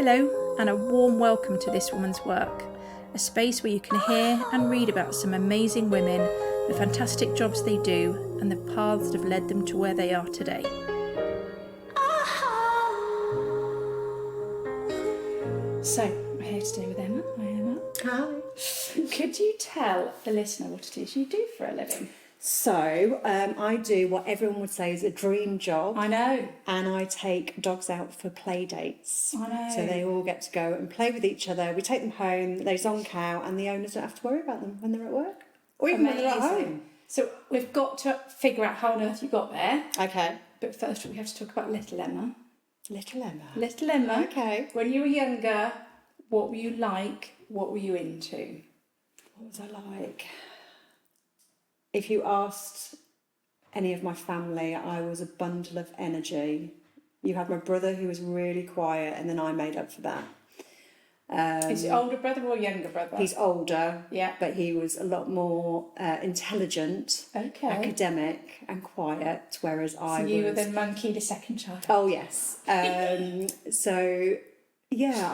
Hello, and a warm welcome to This Woman's Work, a space where you can hear and read about some amazing women, the fantastic jobs they do, and the paths that have led them to where they are today. So, I'm here today with Emma. Hi, Emma. Hi. Could you tell the listener what it is you do for a living? So, I do what everyone would say is a dream job. I know. And I take dogs out for play dates. I know. So they all get to go and play with each other. We take them home, they zonk out, and the owners don't have to worry about them when they're at work. Or even when they're at home. So we've got to figure out how on earth you got there. Okay. But first we have to talk about little Emma. Little Emma. Little Emma. Okay. When you were younger, what were you like? What were you into? What was I like? If you asked any of my family, I was a bundle of energy. You had my brother who was really quiet, and then I made up for that. Is it older brother or younger brother? He's older, yeah, but he was a lot more intelligent, academic and quiet, whereas I was... You were the monkey, the second child. Oh, yes. So, yeah,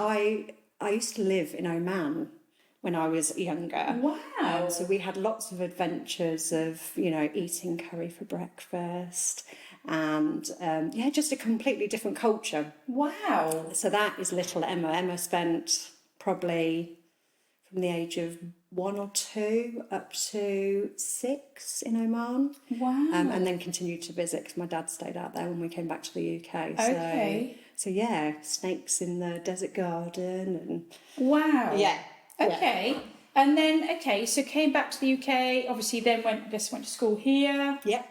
I used to live in Oman when I was younger. Wow. So we had lots of adventures of, eating curry for breakfast and, just a completely different culture. Wow. So that is little Emma. Emma spent probably from the age of 1 or 2 up to 6 in Oman. Wow. And then continued to visit because my dad stayed out there when we came back to the UK. Okay. So yeah, snakes in the desert garden and... Wow. Yeah. Okay. Yeah. And then, so came back to the UK, obviously then went to school here. Yeah.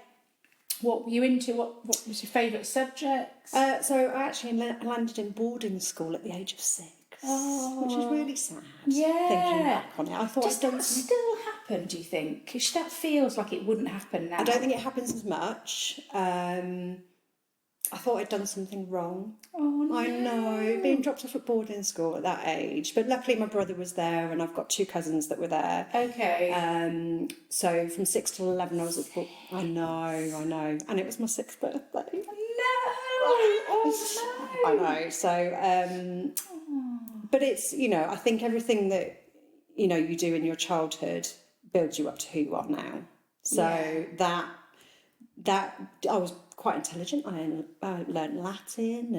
What were you into? What was your favourite subjects? So I actually landed in boarding school at the age of 6. Oh. Which is really sad. Yeah. Thinking back on it. I thought Does that still happen, do you think? Because that feels like it wouldn't happen now. I don't think it happens as much. I thought I'd done something wrong. Oh, no. I know, being dropped off at boarding school at that age. But luckily my brother was there and I've got 2 cousins that were there. Okay. So from 6 till 11 I was at school. I know. And it was my 6th birthday. No! Oh, no! I know. So, but it's, I think everything that, you do in your childhood builds you up to who you are now. So that I was quite intelligent. I learned Latin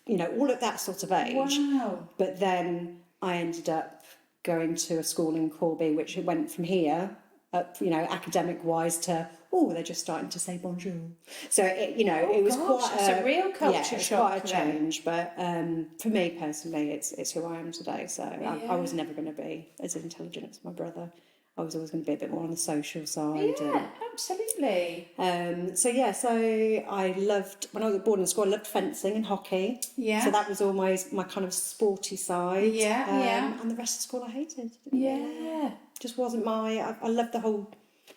and, all of that sort of age. Wow. But then I ended up going to a school in Corby, which went from here up, academic-wise to, they're just starting to say bonjour. So, it was quite a real culture shock. Quite a change. But for me personally, it's who I am today. So I was never going to be as intelligent as my brother. I was always going to be a bit more on the social side. Yeah, absolutely. So I loved, when I was at boarding school, I loved fencing and hockey. Yeah. So that was always my kind of sporty side. Yeah. And the rest of school I hated. Yeah. Just wasn't I loved the whole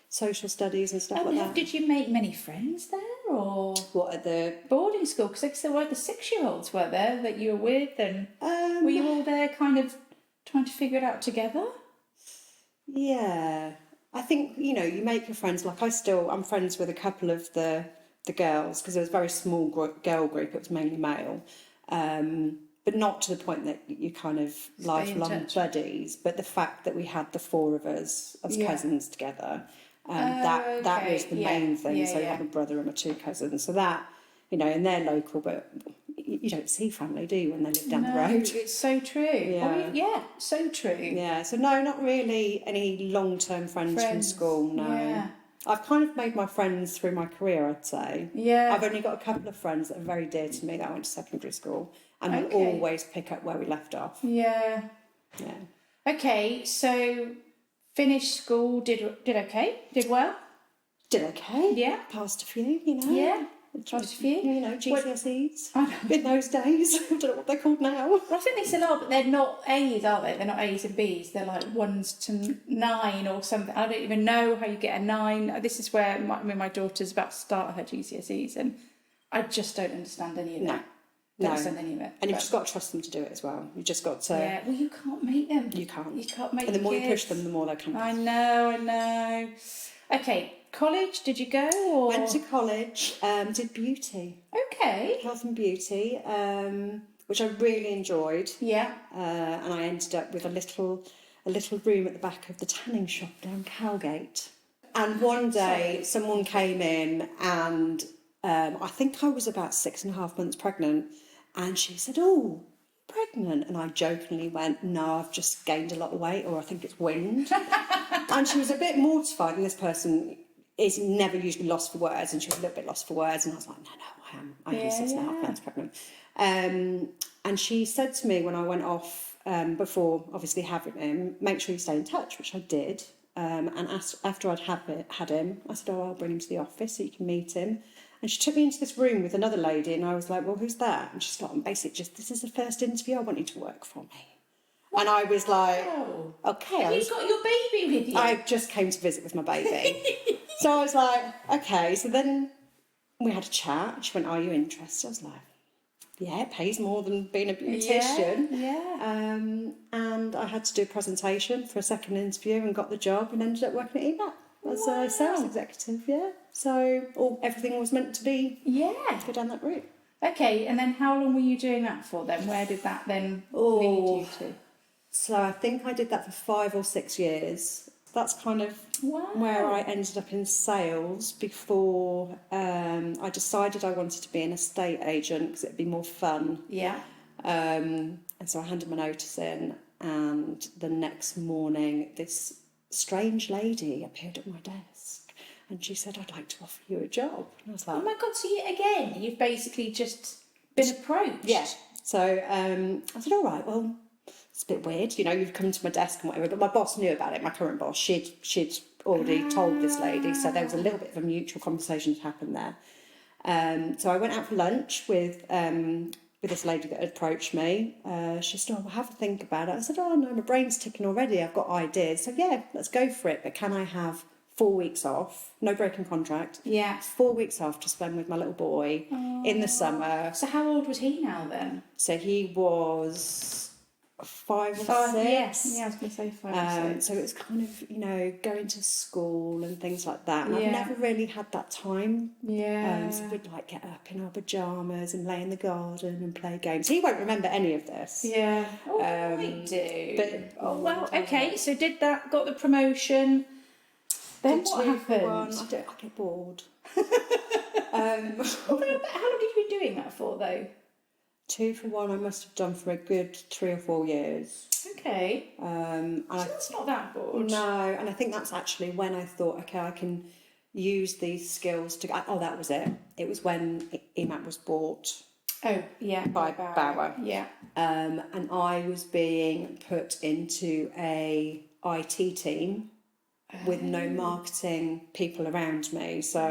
social studies and stuff like that. Did you make many friends there, or what, at the boarding school? Because there were the 6-year-olds were there that you were with, and were you all there kind of trying to figure it out together? Yeah, I think, you make your friends. Like I'm friends with a couple of the girls because it was a very small girl group. It was mainly male, but not to the point that you kind of lifelong buddies. But the fact that we had the 4 of us as cousins together, that was the main thing. So you have a brother and my 2 cousins. So that, and they're local, but you don't see family, do you, when they live down the road? It's so true. Yeah. So true. Yeah, so no, not really any long-term friends from school, no. Yeah. I've kind of made my friends through my career, I'd say. Yeah. I've only got a couple of friends that are very dear to me that I went to secondary school and will always pick up where we left off. Yeah. Yeah. Okay, so finished school, did okay? Did well? Did okay. Yeah. Passed a few, Yeah. Passed a few. GCSEs. In those days. I don't know what they're called now. Well, I think they still are, but they're not A's, are they? They're not A's and B's. They're like 1s to 9 or something. I don't even know how you get a 9. This is where my daughter's about to start her GCSEs, and I just don't understand any of it. Don't understand any of it. And you've just got to trust them to do it as well. You've just got to... Yeah, well, you can't make them. You can't. You can't make them. And the more kids. you push them, the more they come. I know. Okay, college, did you go? Or? Went to college, did beauty. Okay. Health and beauty. which I really enjoyed. Yeah. And I ended up with a little room at the back of the tanning shop down Cowgate. And one day someone came in and I think I was about 6.5 months pregnant, and she said, "Oh, pregnant?" And I jokingly went, "No, I've just gained a lot of weight, or I think it's wind." And she was a bit mortified, and this person is never usually lost for words, and she was a little bit lost for words, and I was like, no, I am 6.5 months pregnant. And she said to me when I went off, before obviously having him, make sure you stay in touch, which I did. And after I'd had him, I said, "Oh, I'll bring him to the office so you can meet him." And she took me into this room with another lady, and I was like, "Well, who's that?" And she's like, "I'm basically this is the first interview. I want you to work for me." Wow. And I was like, "Okay." Have you got your baby with you? I just came to visit with my baby. So I was like, "Okay." So then we had a chat. She went, "Are you interested?" I was like, "Yeah, it pays more than being a beautician." Yeah. And I had to do a presentation for a second interview and got the job and ended up working at EMAP as a sales executive. Yeah. So everything was meant to be. Yeah. Go down that route. Okay, and then how long were you doing that for then? Where did that then lead you to? So I think I did that for 5 or 6 years. That's kind of where I ended up in sales before I decided I wanted to be an estate agent because it'd be more fun. Yeah. And so I handed my notice in, and the next morning this strange lady appeared at my desk and she said, "I'd like to offer you a job." And I was like, Oh my God, so again, you've basically just been approached. Yeah. So I said, "All right, well, it's a bit weird, you've come to my desk and whatever." But my boss knew about it, my current boss. She'd already told this lady, so there was a little bit of a mutual conversation that happened there. So I went out for lunch with this lady that had approached me. She said, "Oh, we'll have a think about it." I said, "Oh, no, my brain's ticking already. I've got ideas. So yeah, let's go for it. But can I have 4 weeks off? No breaking contract. Yeah. 4 weeks off to spend with my little boy in the summer." So how old was he now then? So he was 5 or 6. Yes. Yeah, I was going to say 5 or 6. So it was kind of, going to school and things like that. And Yeah. I've never really had that time. Yeah. So we'd get up in our pyjamas and lay in the garden and play games. He won't remember any of this. Yeah. Oh, I do. But well, okay. So did that, got the promotion. Then what happened? I get bored. How long have you been doing that for though? 2 for 1 I must have done for a good 3 or 4 years. Okay. And so that's not that bored. No, and I think that's actually when I thought, okay, I can use these skills to... Oh, that was it. It was when EMAP was bought. Oh, yeah. By Bauer. Yeah. And I was being put into a IT team with no marketing people around me. So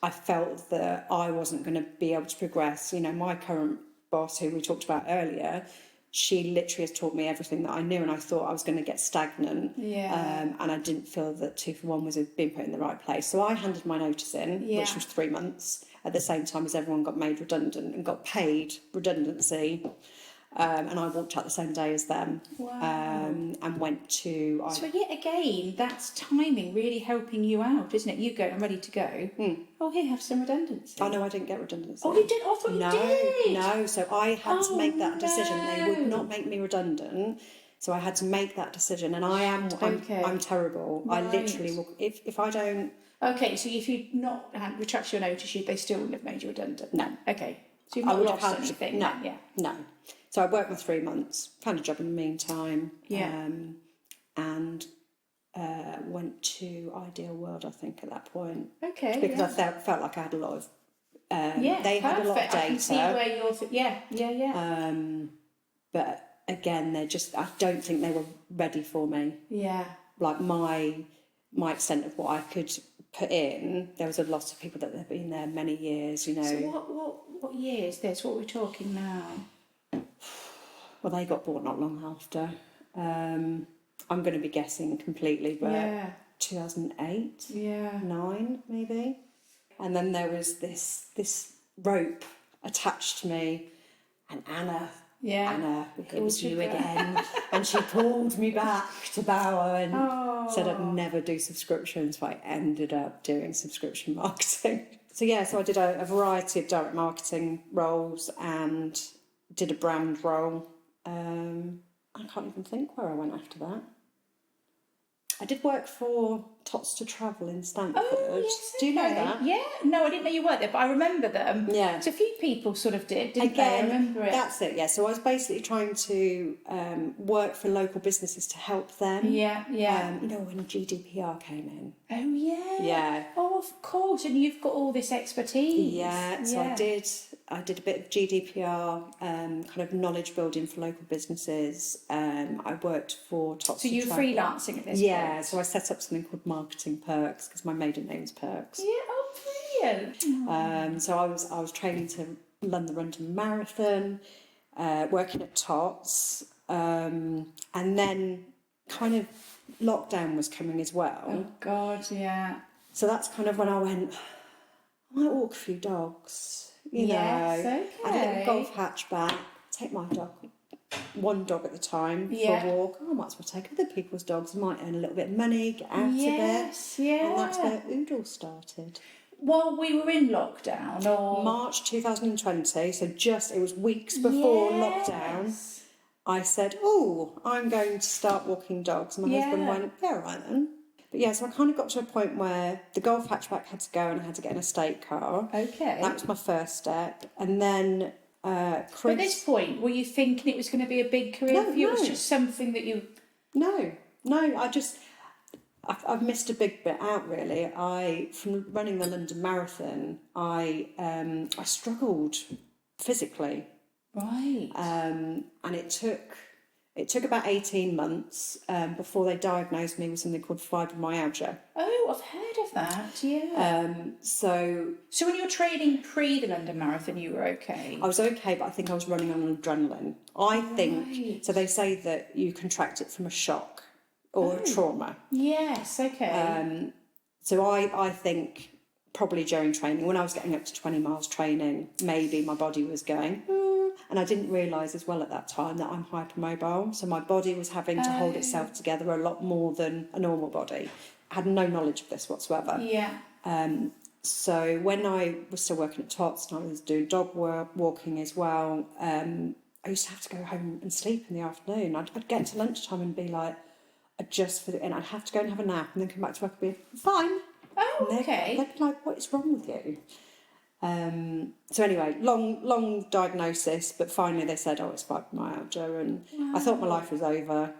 I felt that I wasn't going to be able to progress. My current boss, who we talked about earlier, she literally has taught me everything that I knew, and I thought I was going to get stagnant. Yeah. And I didn't feel that 2 for 1 was being put in the right place. So I handed my notice in, which was 3 months, at the same time as everyone got made redundant and got paid redundancy. And I walked out the same day as them. Wow. And went to... So yet again, that's timing really helping you out, isn't it? You go, "I'm ready to go." Oh, here, have some redundancy. Oh, no, I didn't get redundancy. Oh, you did? I thought you did. No, so I had to make that decision. They would not make me redundant. So I had to make that decision. And I'm terrible. Right. I literally will... If I don't... Okay, so if you'd not had retracted your notice, they still wouldn't have made you redundant? No. Okay. So you've not lost anything? No. Yeah. No. So I worked my 3 months, found a job in the meantime. Yeah. And went to Ideal World, I think, at that point. Okay. Because I felt like I had a lot of... they had a lot of data. I can see where you're... Yeah. But again, I don't think they were ready for me. Yeah. Like my extent of what I could put in, there was a lot of people that had been there many years, So what year is this? What we're talking now? Well, they got bought not long after. I'm going to be guessing completely, but 2008, 9 maybe. And then there was this rope attached to me, and Anna, it was you again, and she pulled me back to Bauer and said I'd never do subscriptions, but I ended up doing subscription marketing. So I did a variety of direct marketing roles and did a brand role. I can't even think where I went after that. I did work for Tots to Travel in Stamford. Oh, yes, Do you know okay. that? Yeah, no, I didn't know you worked there, but I remember them. Yeah. So a few people sort of did, didn't they? I remember it. That's it, yeah. So I was basically trying to work for local businesses to help them. Yeah, yeah. You know, when GDPR came in. Oh, yeah. Yeah. Oh, of course, and you've got all this expertise. Yeah, so I did a bit of GDPR, kind of knowledge building for local businesses. I worked for Tots So to you were Travel. freelancing at this Yeah, point? so I set up something called Marketing Perks because my maiden name's Perks. Yeah, oh, brilliant. So I was training to run the London Marathon, working at Tots, and then kind of lockdown was coming as well. Oh, God, yeah. So that's kind of when I went, I might walk a few dogs. You Yes, know, okay. I had a little golf hatchback, take my dog, one dog at the time, Yeah. for a walk. I might as well take other people's dogs. I might earn a little bit of money, get out Yes, a bit. yeah. And that's where Oodles started. While we were in lockdown, or... March 2020, so it was weeks before lockdown, I said, oh, I'm going to start walking dogs. And my husband went, yeah, all right then. But yeah, so I kind of got to a point where the golf hatchback had to go and I had to get an estate car. Okay. That was my first step. And then Chris... At this point, were you thinking it was going to be a big career for you? It was No. just something that you... No, I've missed a big bit out really. From running the London Marathon, I struggled physically. Right. And it took about 18 months before they diagnosed me with something called fibromyalgia. Oh, I've heard of that, yeah. So when you were training pre the London Marathon, you were okay? I was okay, but I think I was running on adrenaline. I think, Right. so they say that you contract it from a shock or a trauma. Yes, okay. So I think probably during training, when I was getting up to 20 miles training, maybe my body was going, and I didn't realise as well at that time that I'm hypermobile. So my body was having to hold itself together a lot more than a normal body. I had no knowledge of this whatsoever. Yeah. So when I was still working at Tots and I was doing dog walking as well, I used to have to go home and sleep in the afternoon. I'd get to lunchtime and be like, and I'd have to go and have a nap and then come back to work and be fine. Oh, And okay. they'd be like, what is wrong with you? So anyway, long diagnosis, but finally they said, oh, it's fibromyalgia, and I thought my life was over.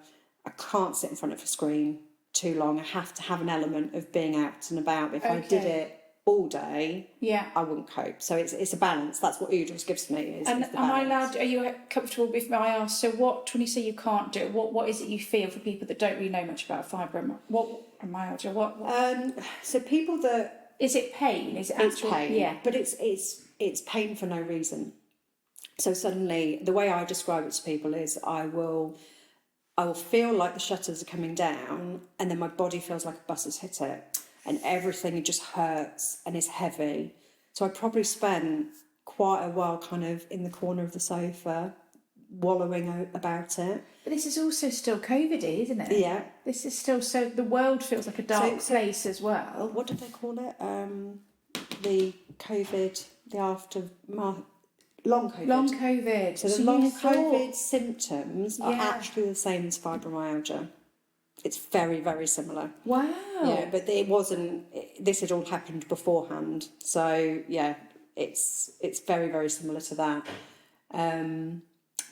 I can't sit in front of a screen too long. I have to have an element of being out and about. If I did it all day, I wouldn't cope. So it's a balance. That's what Oodles gives me. Is And the am I balance. allowed? Are you comfortable if I ask? So, when you say you can't do it, what is it you feel for people that don't really know much about fibromyalgia? What? So people that Is it pain? Is it it's actual pain? Yeah. But it's pain for no reason. So suddenly, the way I describe it to people is, I will feel like the shutters are coming down, and then my body feels like a bus has hit it, and everything just hurts and is heavy. So I probably spent quite a while kind of in the corner of the sofa, wallowing about it. But this is also still COVID-y, isn't it? Yeah. This is still so the world feels like a dark place as well. What did they call it? The COVID, the aftermath. Long COVID. Long COVID. So the long COVID symptoms are actually the same as fibromyalgia. It's very, very similar. Wow. Yeah, but it wasn't. This had all happened beforehand. So yeah, it's very, very similar to that.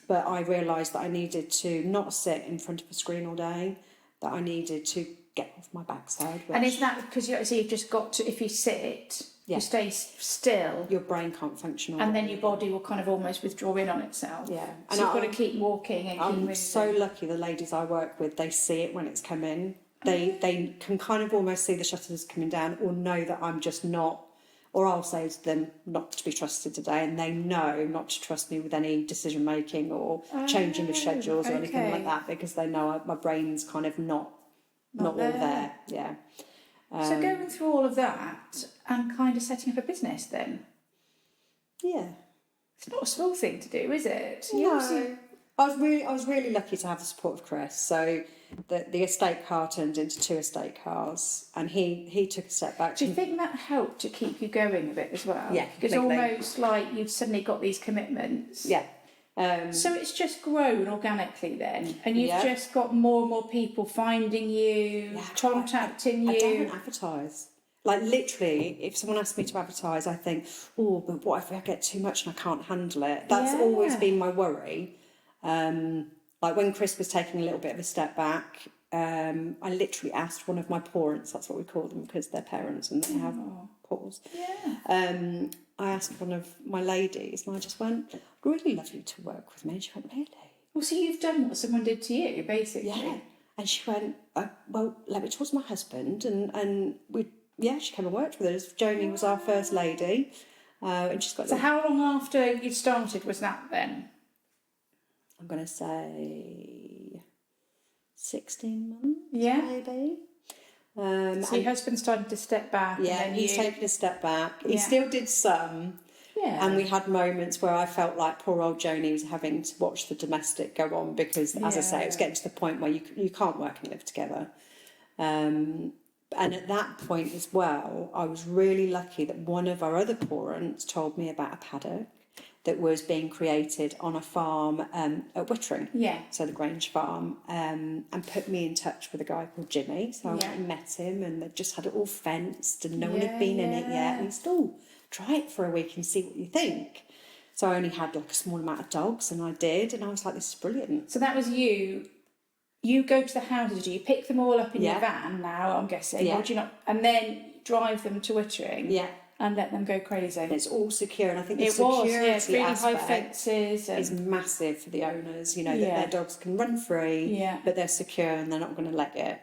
But I realised that I needed to not sit in front of a screen all day. That I needed to get off my backside. And is that because you've just got to? If you sit, you stay still. Your brain can't function all And day. then your body will kind of almost withdraw in on itself. Yeah. So you've got to keep walking and keep moving. I'm so lucky the ladies I work with, they see it when it's come in. They can kind of almost see the shutters coming down, or know that I'm just not, or I'll say to them not to be trusted today, and they know not to trust me with any decision making or changing of schedules or anything like that, because they know my brain's kind of not all there. Yeah. So going through all of that and kind of setting up a business then? Yeah. It's not a small thing to do, is it? No. I was really lucky to have the support of Chris. So the estate car turned into 2 estate cars, and he took a step back. Do you think that helped to keep you going a bit as well? Yeah, Because completely. almost like you'd suddenly got these commitments. Yeah. So it's just grown organically then, and you've Yeah. just got more and more people finding you, Yeah, contacting I you. don't advertise. Like literally, if someone asks me to advertise, I think, oh, but what if I get too much and I can't handle it? That's always Yeah. been my worry. Like when Chris was taking a little bit of a step back, I literally asked one of my parents, that's what we call them because they're parents and they have paws. Yeah. I asked one of my ladies and I just went, I'd really love you to work with me. And she went, really? Well, so you've done what someone did to you, basically. Yeah. And she went, well, let me talk to my husband. And she came and worked with us. Joni was our first lady. And she's got... So how long after you started was that then? I'm going to say 16 months, Yeah. maybe. So your husband started to step back. Yeah, and then he's taken a step back. He Yeah. still did some. Yeah. And we had moments where I felt like poor old Joni was having to watch the domestic go on because, as I say, it was getting to the point where you can't work and live together. And at that point as well, I was really lucky that one of our other parents told me about a paddock that was being created on a farm at Wittering, Yeah. so the Grange farm, and put me in touch with a guy called Jimmy. So I went and met him, and they just had it all fenced, and no one had been in it yet. And he said, "Oh, try it for a week and see what you think." So I only had like a small amount of dogs, and I did, and I was like, "This is brilliant." So that was you. You go to the houses, do you pick them all up in your van now, I'm guessing? Yeah. Or do you not? And then drive them to Wittering? Yeah. And let them go crazy? And it's all secure, and I think the It was, security yeah, really high aspect fences. is massive for the owners. You know, that Yeah. their dogs can run free, Yeah. but they're secure and they're not going to leg it.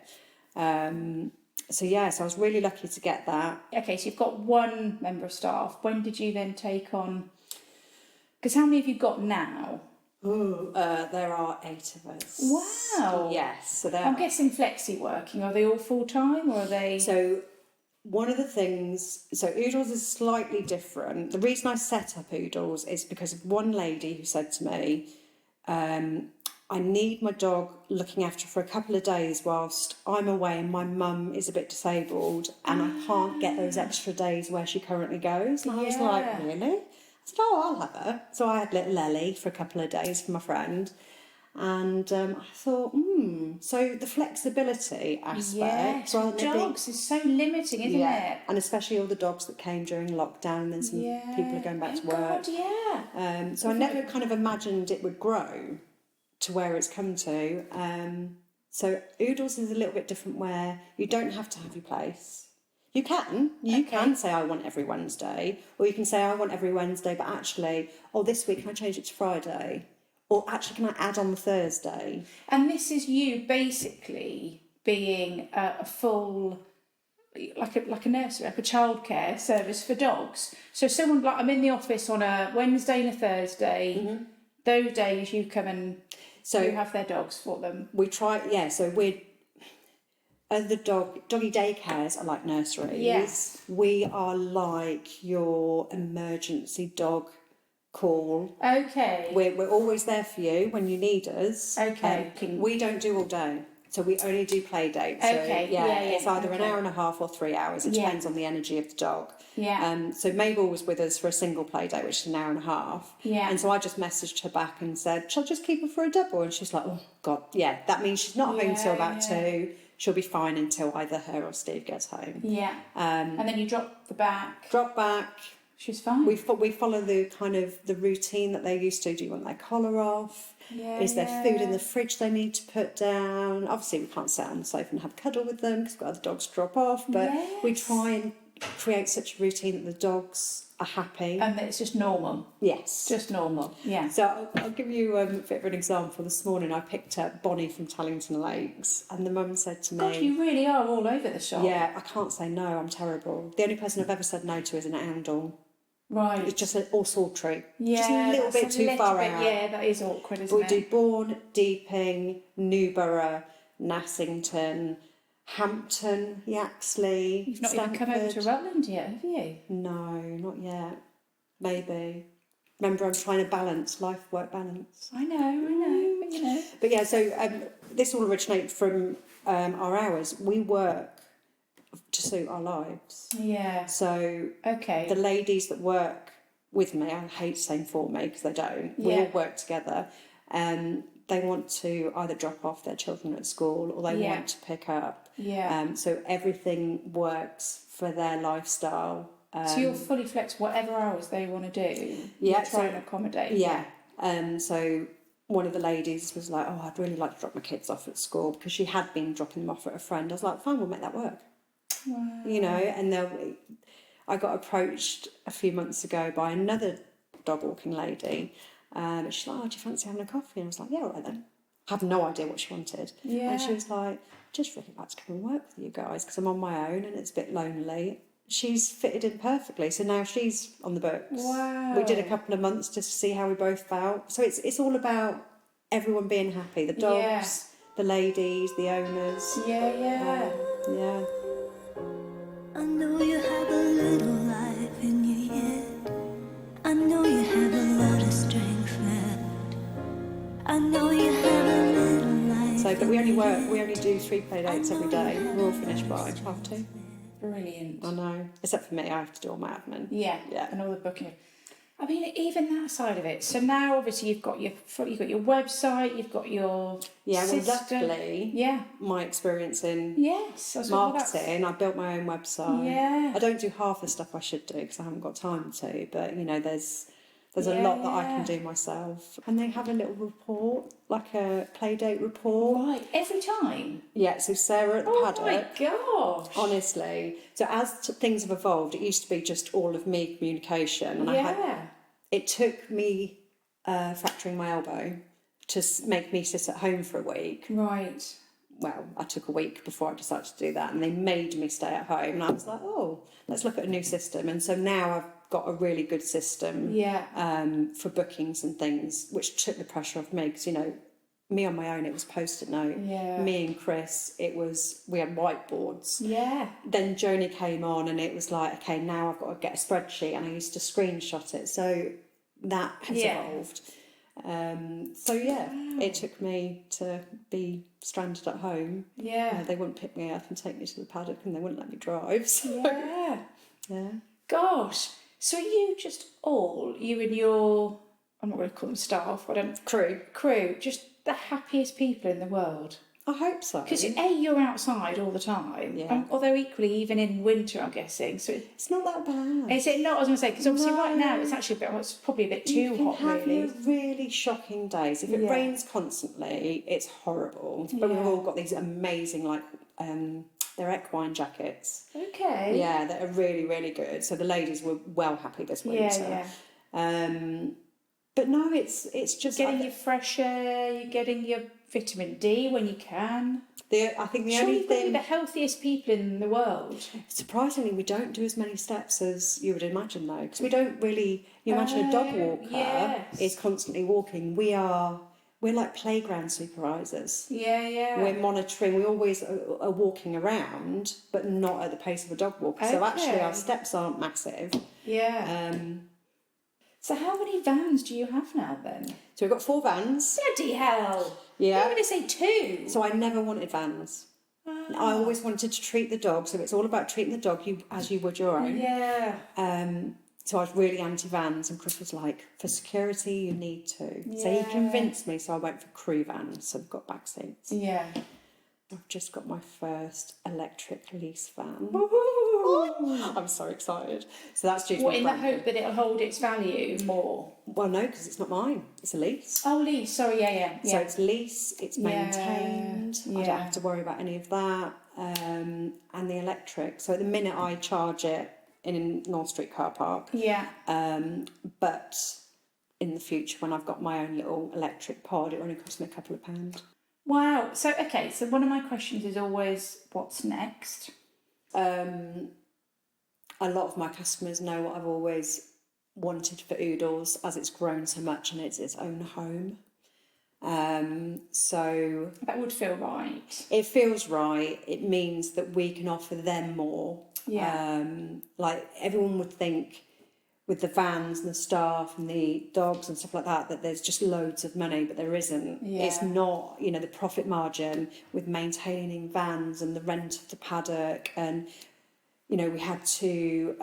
So I was really lucky to get that. Okay, so you've got one member of staff. When did you then take on... Because how many have you got now? There are 8 of us. Wow. Yes. So I'm guessing flexi working. Are they all full-time or are they... So one of the things, so Oodles is slightly different. The reason I set up Oodles is because of one lady who said to me, I need my dog looking after for a couple of days whilst I'm away and my mum is a bit disabled and I can't get those extra days where she currently goes. And I was like, really? I said, oh, I'll have her. So I had little Ellie for a couple of days for my friend. And I thought, so the flexibility aspect. Yeah, dogs is so limiting, isn't it? And especially all the dogs that came during lockdown and then some people are going back to work. God, yeah. So I never kind of imagined it would grow to where it's come to. So Oodles is a little bit different where you don't have to have your place. You can say I want every Wednesday, or you can say I want every Wednesday, but actually, this week can I change it to Friday? Or actually, can I add on the Thursday? And this is you basically being a full, like a nursery, like a childcare service for dogs. So someone like I'm in the office on a Wednesday and a Thursday. Mm-hmm. Those days you come and you have their dogs for them. We try, so we're the doggy daycares are like nurseries. Yes. We are like your emergency dog call. Okay. We're always there for you when you need us. Okay. We don't do all day. So we only do play dates. Okay. So, it's either an hour and a half or 3 hours. It depends on the energy of the dog. Yeah. So Mabel was with us for a single play date, which is an hour and a half. Yeah. And so I just messaged her back and said, shall I just keep her for a double? And she's like, oh, God, yeah. That means she's not home till about 2. She'll be fine until either her or Steve gets home. Yeah. And then you drop back. Drop back. She's fine. We follow the kind of the routine that they used to. Do you want their collar off? Yeah. Is there food in the fridge they need to put down? Obviously, we can't sit on the sofa and have a cuddle with them because we've got other dogs to drop off. But we try and create such a routine that the dogs are happy. And it's just normal. Yes. Just normal, yeah. So I'll give you a bit of an example. This morning I picked up Bonnie from Tallington Lakes and the mum said to me... God, you really are all over the shop. Yeah, I can't say no, I'm terrible. The only person I've ever said no to is an oundle. Right. It's just all sultry. Yeah, just a little bit too far out. Yeah, that is awkward, isn't We it? do Bourne, Deeping, Newborough, Nassington, Hampton, Yaxley, You've not even come over to Rutland yet, have you? No, not yet. Maybe. Remember, I'm trying to balance life-work balance. I know, but you know. But yeah, so this all originated from our hours. We work to suit our lives. Yeah. So Okay. the ladies that work with me. I hate saying for me because they don't. We all work together. They want to either drop off their children at school or they want to pick up. So everything works for their lifestyle. So you're fully flexible, whatever hours they want to do. Yeah, try and accommodate. So one of the ladies was like, "Oh, I'd really like to drop my kids off at school," because she had been dropping them off at a friend. I was like, "Fine, we'll make that work." Wow. You know, and I got approached a few months ago by another dog walking lady. She's like, "Oh, do you fancy having a coffee?" And I was like, "Yeah, all right then." I have no idea what she wanted. And she was like, "Just really like to come and work with you guys because I'm on my own and it's a bit lonely." She's fitted in perfectly, so now she's on the books. Wow. We did a couple of months just to see how we both felt. So it's all about everyone being happy. The dogs, the ladies, the owners. Yeah. I know you have a little life in you yet. I know you have a lot of strength left. I know you have a little life. So, but we only do 3 play dates every day. We're all finished by 2:30. Brilliant. I know. Except for me, I have to do all my admin. Yeah. And all the booking. I mean, even that side of it. So now, obviously, you've got your website, you've got your system. Luckily, my experience in marketing, I built my own website. Yeah. I don't do half the stuff I should do because I haven't got time to. But you know, there's a lot that I can do myself. And they have a little report, like a play date report. Right, every time? Yeah, so Sarah at the paddock. Oh my gosh. Honestly. So as things have evolved, it used to be just all of me communication. And it took me fracturing my elbow to make me sit at home for a week. Right. Well, I took a week before I decided to do that, and they made me stay at home. And I was like, oh, let's look at a new system. And so now I've got a really good system for bookings and things, which took the pressure off me because, you know, me on my own, it was post-it note. Me and Chris, we had whiteboards. Then Joni came on and it was like, okay, now I've got to get a spreadsheet, and I used to screenshot it. So that has evolved. It took me to be stranded at home. They wouldn't pick me up and take me to the paddock, and they wouldn't let me drive. So. Gosh. So you and your, I'm not going to call them staff, crew, just the happiest people in the world. I hope so. Because you're outside all the time. Although equally, even in winter, I'm guessing. So it's not that bad. Is it not? I was going to say, because obviously right now it's actually it's probably a bit too hot, really. You can have really shocking days. If it rains constantly, it's horrible. But we've all got these amazing, they're equine jackets. Okay. Yeah, that are really, really good. So the ladies were well happy this winter. But no, it's just getting your fresh air, you're getting your vitamin D when you can. I think the only thing, the healthiest people in the world. Surprisingly, we don't do as many steps as you would imagine, though, because we don't really. You imagine a dog walker is constantly walking. We're like playground supervisors. We're monitoring. We always are walking around, but not at the pace of a dog walker. So actually, our steps aren't massive. So how many vans do you have now then? So we've got 4 vans. Bloody hell! Yeah. I'm going to say 2. So I never wanted vans. I always wanted to treat the dog. So it's all about treating the dog as you would your own. So I was really anti-vans, and Chris was like, for security, you need to. So he convinced me, so I went for crew vans, so we've got back seats. I've just got my first electric lease van. I'm so excited. So that's due to in the hope that it'll hold its value more? Well, no, because it's not mine. It's a lease. Oh, lease. Sorry, So it's lease, it's maintained. I don't have to worry about any of that. And the electric. So at the minute I charge it in North Street car park. But in the future, when I've got my own little electric pod, it only costs me a couple of pounds. Wow. So one of my questions is always, what's next? A lot of my customers know what I've always wanted for Oodles, as it's grown so much and it's its own home. So that would feel right. It feels right. It means that we can offer them more. Like everyone would think with the vans and the staff and the dogs and stuff like that there's just loads of money, but there isn't. It's not, the profit margin with maintaining vans and the rent of the paddock, and we had to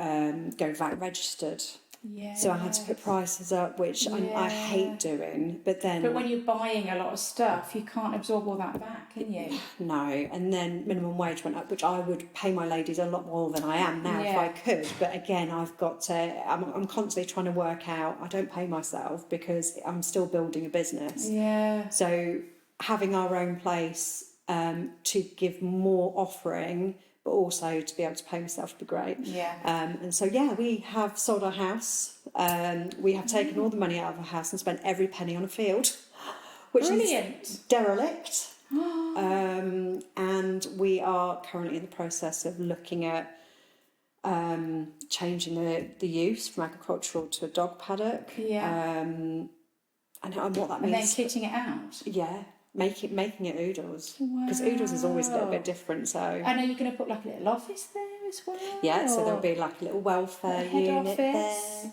go VAT registered Yeah. So I had to put prices up, which I hate doing. But then... But when you're buying a lot of stuff, you can't absorb all that back, can you? No, and then minimum wage went up, which I would pay my ladies a lot more than I am now if I could. But again, I've got to... I'm constantly trying to work out... I don't pay myself because I'm still building a business. Yeah. So having our own place to give more offering... but also to be able to pay myself would be great. Yeah. And so, we have sold our house. We have taken all the money out of our house and spent every penny on a field, which is derelict. And we are currently in the process of looking at changing the use from agricultural to a dog paddock. Yeah. And what that means. And then kitting it out. Yeah. Making it Oodles, because Oodles is always a little bit different. So I know you're going to put like a little office there as well. Yeah, so there'll be like a little welfare unit office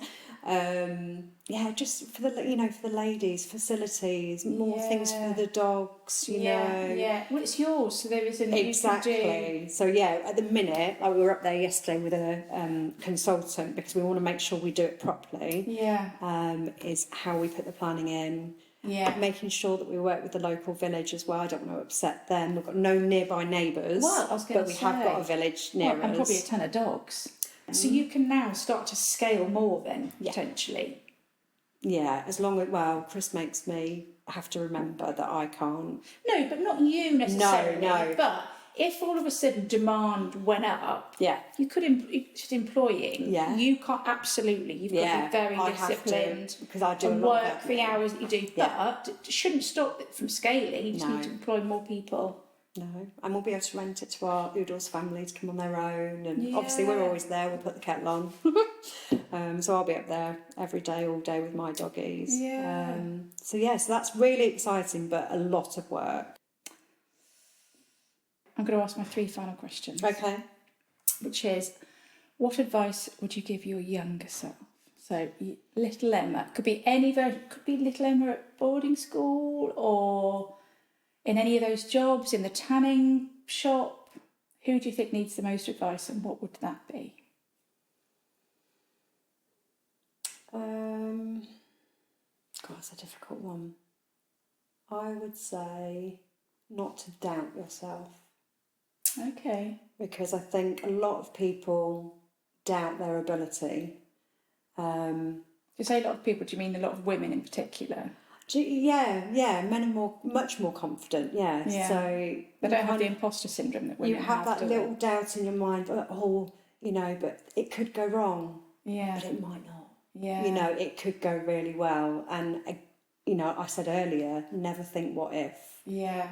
there. Just for the ladies, facilities, more things for the dogs. You know. Yeah. Well, it's yours, so there isn't exactly. So at the minute, we were up there yesterday with a consultant because we want to make sure we do it properly. Yeah. Is how we put the planning in. Yeah. Making sure that we work with the local village as well. I don't want to upset them. We've got no nearby neighbours. Well, I was going to say. But we have got a village near us. And probably a ton of dogs. So you can now start to scale more then, potentially. Yeah, as long as, Chris makes me have to remember that I can't. No, but not you necessarily. No. But if all of a sudden demand went up, you could just employing. Yeah. You can't absolutely. You've got to be very disciplined because I do and a lot work the hours that you do. Yeah. But it shouldn't stop it from scaling. You just need to employ more people. No, and we'll be able to rent it to our Oodles family to come on their own, and obviously we're always there. We'll put the kettle on, so I'll be up there every day, all day with my doggies. Yeah. So that's really exciting, but a lot of work. I'm going to ask my 3 final questions. Okay. Which is, what advice would you give your younger self? So, little Emma, could be any version, could be little Emma at boarding school or in any of those jobs, in the tanning shop. Who do you think needs the most advice and what would that be? That's a difficult one. I would say not to doubt yourself. Okay. Because I think a lot of people doubt their ability. You say a lot of people, do you mean a lot of women in particular? Men are much more confident, Yeah. So they don't have the imposter syndrome that women have. You have that little doubt in your mind, but it could go wrong. Yeah. But it might not. Yeah. It could go really well. And, I said earlier, never think what if. Yeah.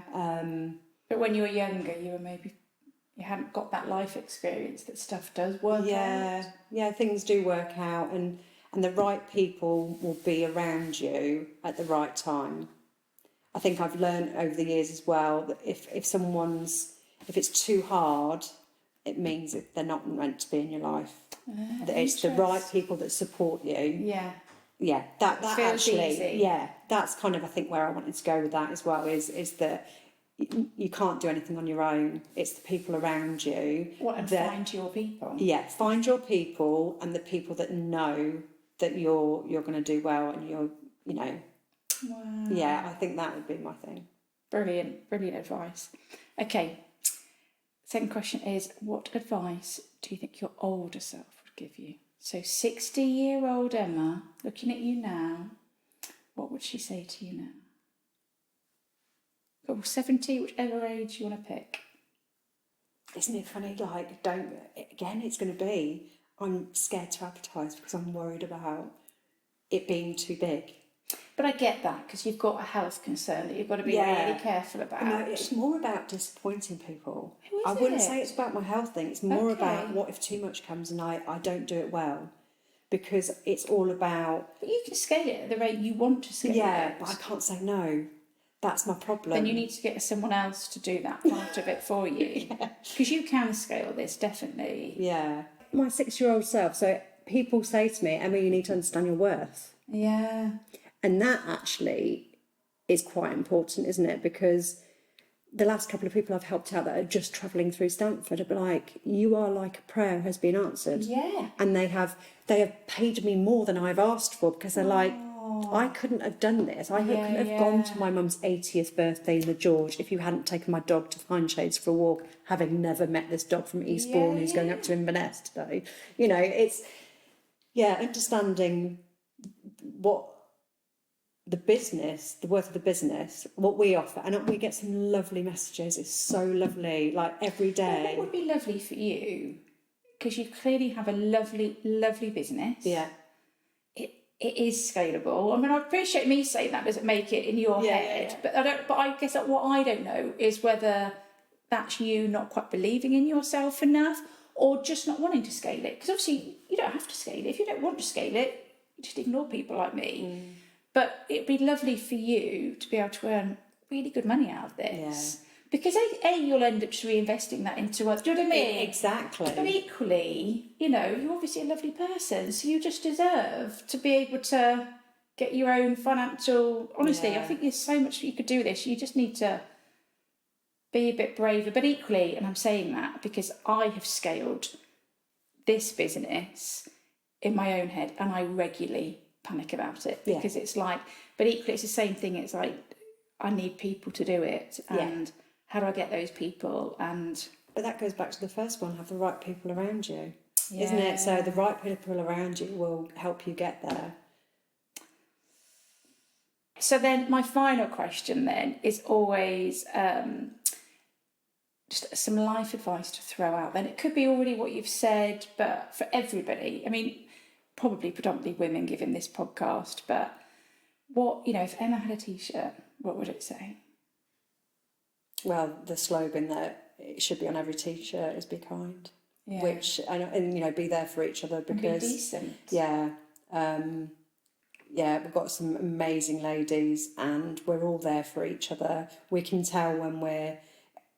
But when you were younger, you hadn't got that life experience that stuff does work out. Yeah, things do work out, and the right people will be around you at the right time. I think I've learned over the years as well that if it's too hard, it means that they're not meant to be in your life. That it's the right people that support you. Yeah. That feels actually easy. that's kind of I think where I wanted to go with that as well is that you can't do anything on your own. It's the people around you. Find your people. Yeah, find your people and the people that know that you're going to do well and Wow. Yeah, I think that would be my thing. Brilliant advice. Okay. Second question is, what advice do you think your older self would give you? So 60-year-old Emma, looking at you now, what would she say to you now? Or 70, whichever age you want to pick. Isn't it funny? It's going to be, I'm scared to advertise because I'm worried about it being too big. But I get that because you've got a health concern that you've got to be really careful about. No, it's more about disappointing people. Who is I wouldn't say it's about my health thing. It's more about what if too much comes and I don't do it well. Because it's all about... But you can scale it at the rate you want to scale it. Yeah, but I can't say no. That's my problem. Then you need to get someone else to do that part of it for you. Because you can scale this, definitely. Yeah. My 6-year-old self, so people say to me, Emma, you need to understand your worth. Yeah. And that actually is quite important, isn't it? Because the last couple of people I've helped out that are just travelling through Stamford are like, you are like a prayer has been answered. Yeah. And they have paid me more than I've asked for, because they're like, I couldn't have done this. I couldn't have gone to my mum's 80th birthday in the George if you hadn't taken my dog to Findshades for a walk, having never met this dog from Eastbourne who's going up to Inverness today. You know, it's, understanding what the business, the worth of the business, what we offer. And we get some lovely messages. It's so lovely, like every day. Well, what would be lovely for you, because you clearly have a lovely, lovely business. Yeah. It is scalable. I mean, I appreciate me saying that doesn't make it in your head, but I guess that what I don't know is whether that's you not quite believing in yourself enough, or just not wanting to scale it. Because obviously you don't have to scale it. If you don't want to scale it, you just ignore people like me. But it'd be lovely for you to be able to earn really good money out of this. Because you'll end up just reinvesting that into other. Do you know what I mean? Exactly. But equally, you know, you're obviously a lovely person, so you just deserve to be able to get your own financial. Honestly, I think there's so much you could do with this. You just need to be a bit braver. But equally, and I'm saying that because I have scaled this business in my own head, and I regularly panic about it because it's like. But equally, it's the same thing. It's like I need people to do it, and how do I get those people? But that goes back to the first one, have the right people around you, isn't it? So the right people around you will help you get there. So then my final question then is always just some life advice to throw out. Then it could be already what you've said, but for everybody, I mean, probably predominantly women given this podcast, but what, you know, if Emma had a t-shirt, what would it say? Well, the slogan that it should be on every t-shirt is "Be kind," which and you know, be there for each other, because and be decent. We've got some amazing ladies, and we're all there for each other. We can tell when we're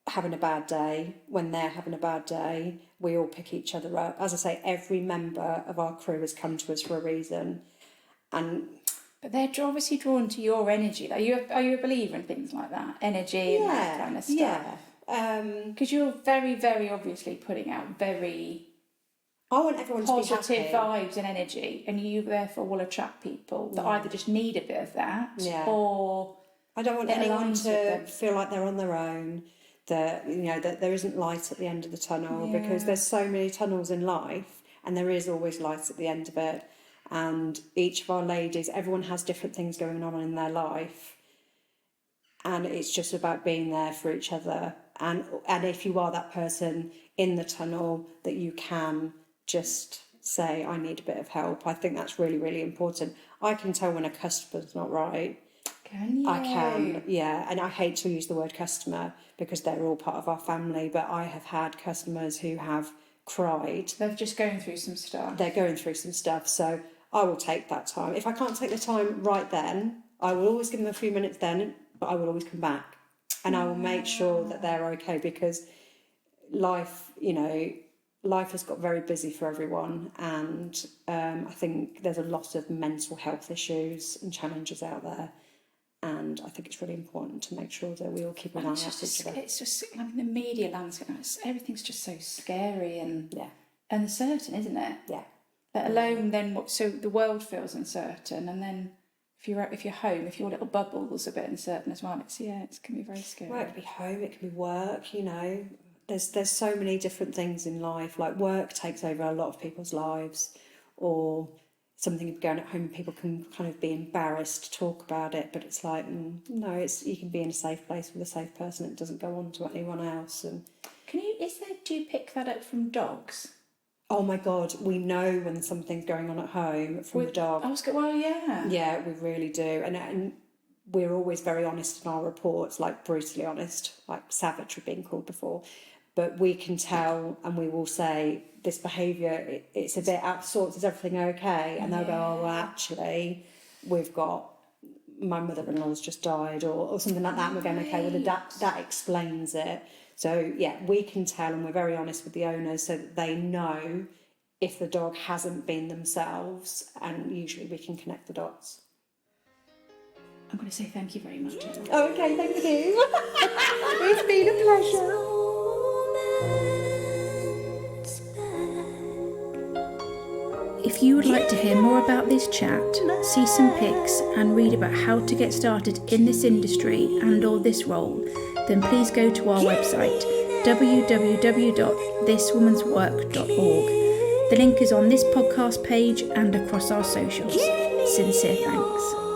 having a bad day, when they're having a bad day. We all pick each other up. As I say, every member of our crew has come to us for a reason, But they're obviously drawn to your energy. Are you a believer in things like that? Energy and that kind of stuff? Yeah. Because you're very, very obviously putting out very I want everyone to be happy. positive vibes and energy, and you therefore will attract people that either just need a bit of that, or I don't want it anyone aligns with to them. feel like they're on their own, that, you know, that there isn't light at the end of the tunnel, because there's so many tunnels in life, and there is always light at the end of it. And each of our ladies, everyone has different things going on in their life, and it's just about being there for each other. And if you are that person in the tunnel, that you can just say, I need a bit of help. I think that's really, really important. I can tell when a customer's not right. Can you? I can, and I hate to use the word customer because they're all part of our family, but I have had customers who have cried. They're just going through some stuff. They're going through some stuff, so I will take that time. If I can't take the time right then, I will always give them a few minutes then, but I will always come back, and I will make sure that they're okay, because life, you know, life has got very busy for everyone, and I think there's a lot of mental health issues and challenges out there. And I think it's really important to make sure that we all keep an eye on each other. It's just, I mean, the media landscape, everything's just so scary and uncertain, isn't it? Yeah. Let alone then so the world feels uncertain, and then if you're home, if your little bubble's a bit uncertain as well, it can be very scary. Well, it can be home, it can be work, you know. There's so many different things in life. Like work takes over a lot of people's lives, or something going at home, people can kind of be embarrassed to talk about it, but it's like, no, you can be in a safe place with a safe person. It doesn't go on to anyone else. And do you pick that up from dogs? Oh my God, we know when something's going on at home from the dog. Yeah, we really do. And we're always very honest in our reports, like brutally honest, like savage we've been called before. But we can tell, and we will say, this behaviour, it's a bit out of sorts, is everything okay? And they'll go, oh, well, actually, we've got, my mother-in-law's just died, or something like that. And we're going, okay, well, that explains it. So, yeah, we can tell, and we're very honest with the owners so that they know if the dog hasn't been themselves, and usually we can connect the dots. I'm going to say thank you very much, Emma. Oh, okay, thank you. It's been a pleasure. If you would like to hear more about this chat, see some pics and read about how to get started in this industry and or this role, then please go to our website www.thiswomanswork.org. The link is on this podcast page and across our socials. Sincere thanks.